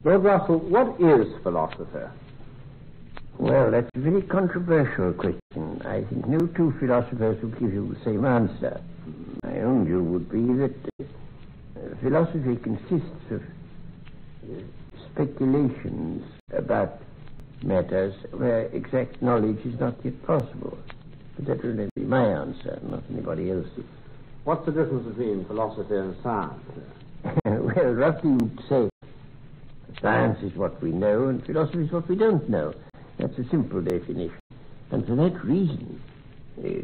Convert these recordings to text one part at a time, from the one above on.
Lord Russell, what is philosophy? Well, that's a very controversial question. I think no two philosophers will give you the same answer. My own view would be that philosophy consists of speculations about matters where exact knowledge is not yet possible. But that will only be my answer, not anybody else's. What's the difference between philosophy and science? Well, roughly you'd say science is what we know and philosophy is what we don't know. That's a simple definition. And for that reason,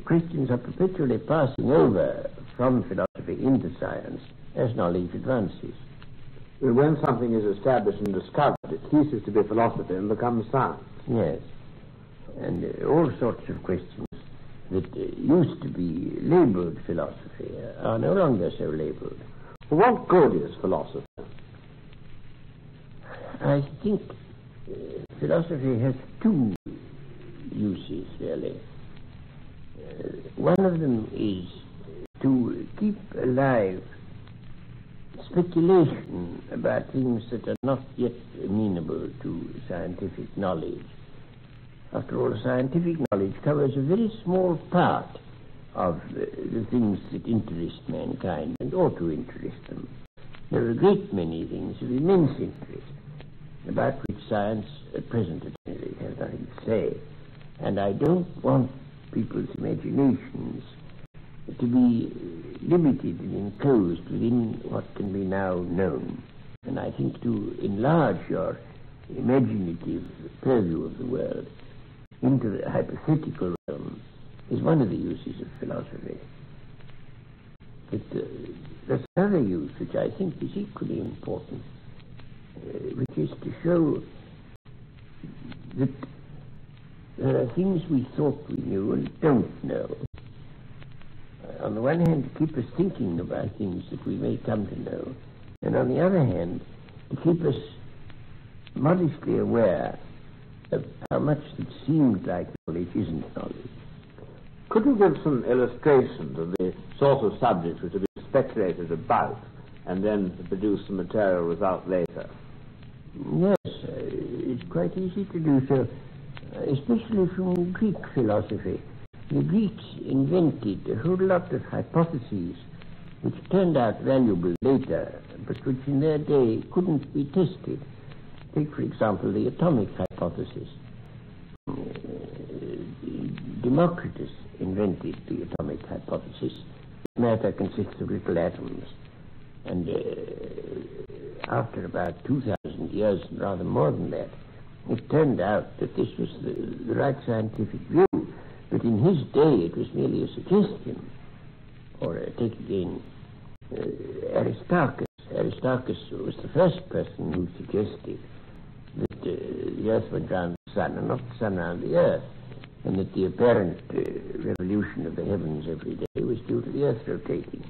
Christians are perpetually passing over from philosophy into science as knowledge advances. When something is established and discovered, it ceases to be philosophy and becomes science. Yes. And all sorts of questions that used to be labeled philosophy are no longer so labeled. Well, what good is philosophy? I think philosophy has two uses, really. One of them is to keep alive speculation about things that are not yet amenable to scientific knowledge. After all, scientific knowledge covers a very small part of the things that interest mankind and ought to interest them. There are a great many things of immense interest about which science at present has nothing to say. And I don't want people's imaginations to be limited and enclosed within what can be now known. And I think to enlarge your imaginative purview of the world into the hypothetical realm is one of the uses of philosophy. But there's another use which I think is equally important, which is to show that there are things we thought we knew and don't know. On the one hand, to keep us thinking about things that we may come to know, and on the other hand, to keep us modestly aware of how much that seems like knowledge isn't knowledge. Could you give some illustrations of the sort of subjects which have been speculated about and then produce some material result later? Yes, it's quite easy to do so, especially from Greek philosophy. The Greeks invented a whole lot of hypotheses which turned out valuable later, but which in their day couldn't be tested. Take, for example, the atomic hypothesis. Democritus invented the atomic hypothesis. Matter consists of little atoms. And after about 2,000 years, and rather more than that, it turned out that this was the right scientific view. But in his day, it was merely a suggestion. Or take again Aristarchus. Aristarchus was the first person who suggested that the earth went round the sun and not the sun round the earth, and that the apparent revolution of the heavens every day was due to the earth rotating.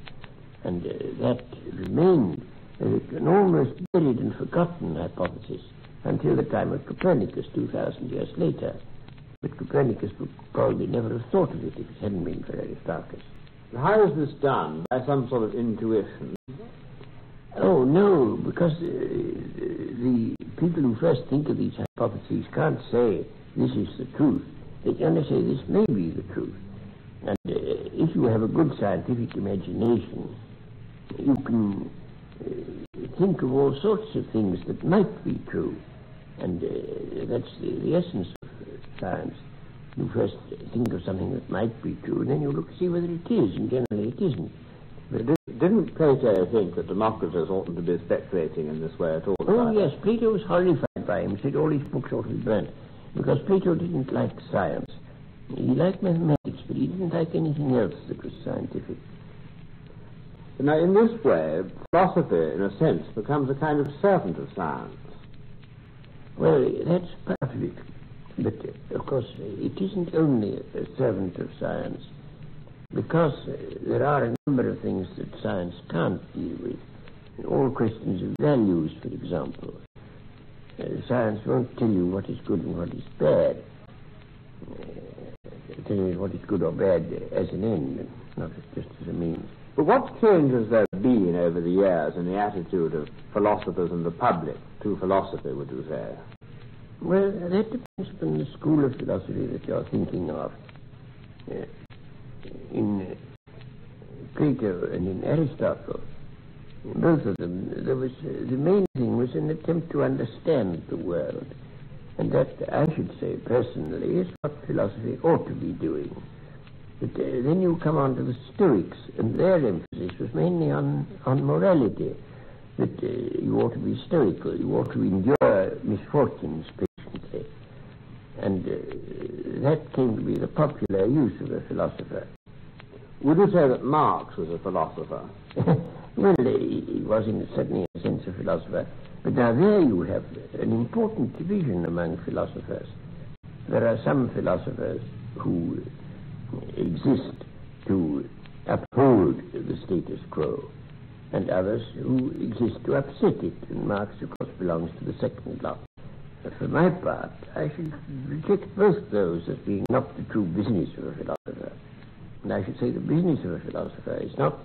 And that remained an almost buried and forgotten hypothesis until the time of Copernicus 2,000 years later. But Copernicus would probably never have thought of it if it hadn't been for Aristarchus. How is this done? By some sort of intuition? Oh, no, because the people who first think of these hypotheses can't say this is the truth. They can only say this may be the truth. And if you have a good scientific imagination, you can think of all sorts of things that might be true. And that's the essence of science. You first think of something that might be true, and then you look to see whether it is, and generally it isn't. But didn't Plato think that Democritus oughtn't to be speculating in this way at all? Oh, yes, Plato was horrified by him. He said all his books ought to be burnt, because Plato didn't like science. He liked mathematics, but he didn't like anything else that was scientific. Now, in this way, philosophy, in a sense, becomes a kind of servant of science. Well, that's part of it. But, of course, it isn't only a servant of science, because there are a number of things that science can't deal with. All questions of values, for example. Science won't tell you what is good and what is bad. Tell you what is good or bad as an end, not just as a means. But what change has there been over the years in the attitude of philosophers and the public to philosophy, would you say? Well, that depends upon the school of philosophy that you're thinking of. In Plato and in Aristotle, in both of them, there was the main thing was an attempt to understand the world. And that, I should say, personally, is what philosophy ought to be doing. But then you come on to the Stoics, and their emphasis was mainly on morality, that you ought to be stoical, you ought to endure misfortunes patiently. And that came to be the popular use of a philosopher. Would you say that Marx was a philosopher? Well, he was certainly in a sense a philosopher. But now there you have an important division among philosophers. There are some philosophers who exist to uphold the status quo, and others who exist to upset it. And Marx, of course, belongs to the second lot. But for my part, I should reject both those as being not the true business of a philosopher. And I should say the business of a philosopher is not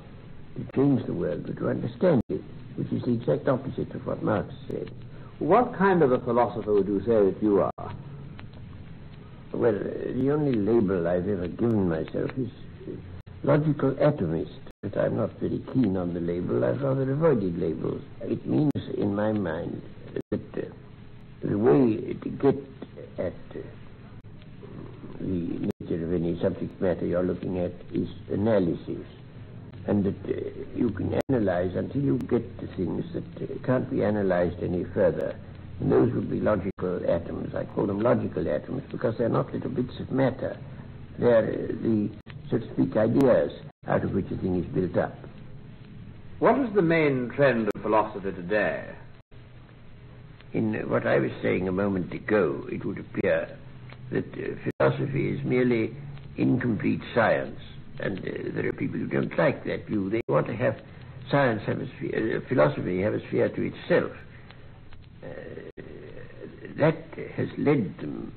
to change the world, but to understand it, which is the exact opposite of what Marx said. What kind of a philosopher would you say that you are? Well, the only label I've ever given myself is logical atomist, but I'm not very keen on the label. I've rather avoided labels. It means, in my mind, that the way to get at the nature of any subject matter you're looking at is analysis, and that you can analyze until you get to things that can't be analyzed any further. And those would be logical atoms. I call them logical atoms because they're not little bits of matter. They're the, so to speak, ideas out of which a thing is built up. What is the main trend of philosophy today? In what I was saying a moment ago, it would appear that philosophy is merely incomplete science. And there are people who don't like that view. They want to have science have a sphere, philosophy have a sphere to itself. That has led them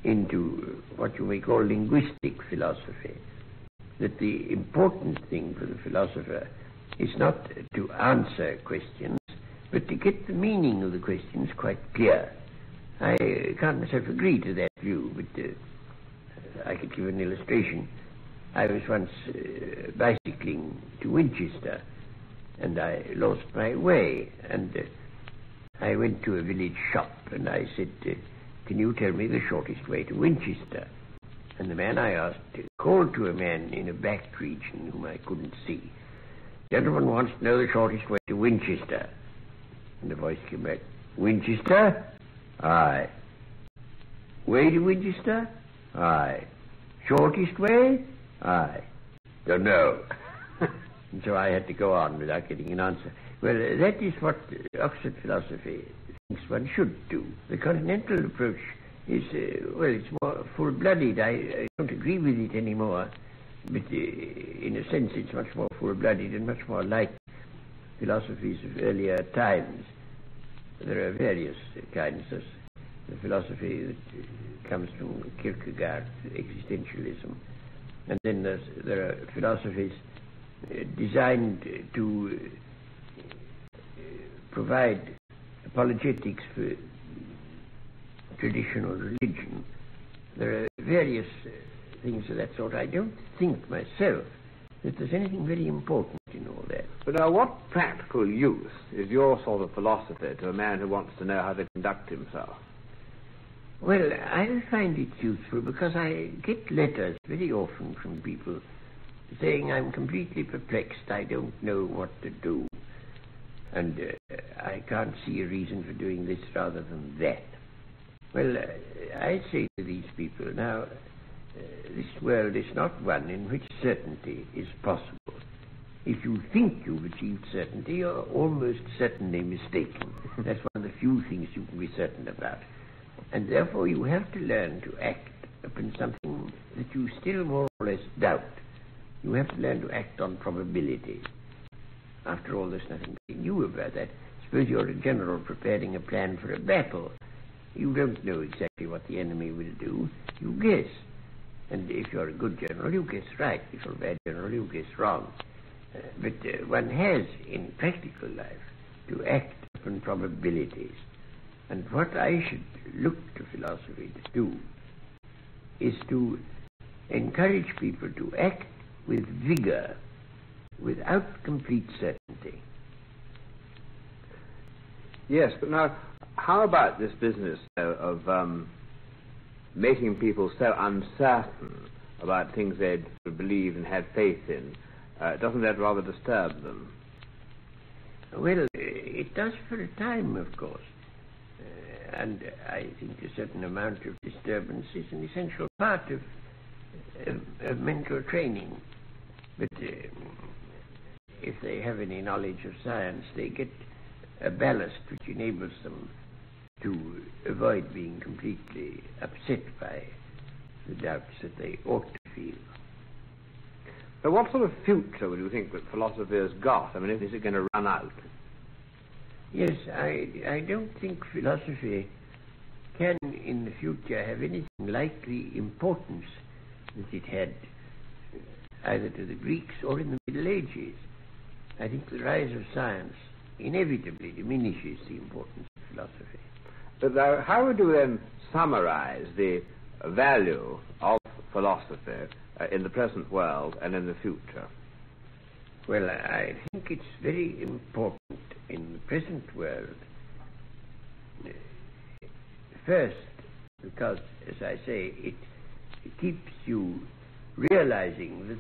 into what you may call linguistic philosophy. That the important thing for the philosopher is not to answer questions, but to get the meaning of the questions quite clear. I can't myself agree to that view, but I could give an illustration. I was once bicycling to Winchester, and I lost my way, and I went to a village shop, and I said, can you tell me the shortest way to Winchester? And the man I asked called to a man in a back region whom I couldn't see. Gentleman wants to know the shortest way to Winchester. And the voice came back, Winchester? Aye. Way to Winchester? Aye. Shortest way? Aye. Don't know. And so I had to go on without getting an answer. Well, that is what Oxford philosophy thinks one should do. The continental approach is, it's more full-blooded. I don't agree with it anymore. But in a sense, it's much more full-blooded and much more like philosophies of earlier times. There are various kinds of the philosophy that comes from Kierkegaard, existentialism. And then there are philosophies designed to provide apologetics for traditional religion. There are various things of that sort. I don't think myself that there's anything very important in all that. But now, what practical use is your sort of philosophy to a man who wants to know how to conduct himself? Well, I find it useful because I get letters very often from people saying I'm completely perplexed, I don't know what to do, and I can't see a reason for doing this rather than that. Well, I say to these people, now, this world is not one in which certainty is possible. If you think you've achieved certainty, you're almost certainly mistaken. That's one of the few things you can be certain about. And therefore you have to learn to act upon something that you still more or less doubt. You have to learn to act on probability. After all, there's nothing new about that. Suppose you're a general preparing a plan for a battle. You don't know exactly what the enemy will do. You guess. And if you're a good general, you guess right. If you're a bad general, you guess wrong. But one has, in practical life, to act upon probabilities. And what I should look to philosophy to do is to encourage people to act with vigor, without complete certainty. Yes, but now, how about this business of making people so uncertain about things they'd believed and had faith in? Doesn't that rather disturb them? Well, it does for a time, of course. And I think a certain amount of disturbance is an essential part of mental training. But if they have any knowledge of science, they get a ballast which enables them to avoid being completely upset by the doubts that they ought to feel. So what sort of future would you think that philosophy has got? I mean, is it going to run out? Yes, I don't think philosophy can in the future have anything like the importance that it had either to the Greeks or in the Middle Ages. I think the rise of science inevitably diminishes the importance of philosophy. But how would you then summarize the value of philosophy in the present world and in the future? Well, I think it's very important in the present world. First, because, as I say, it keeps you realizing that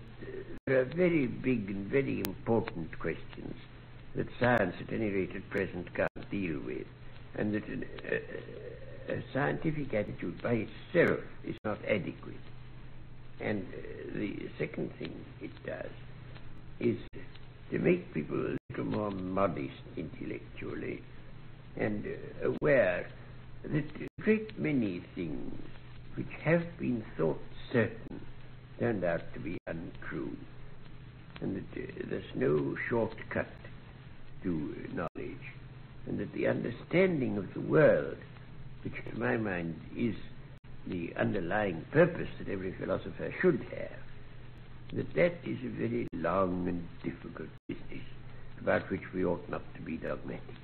there are very big and very important questions that science, at any rate at present, can't deal with, and that a scientific attitude by itself is not adequate. And the second thing it does is to make people a little more modest intellectually and aware that a great many things which have been thought certain turned out to be untrue, and that there's no shortcut to knowledge, and that the understanding of the world, which to my mind is the underlying purpose that every philosopher should have, that is a very long and difficult business about which we ought not to be dogmatic.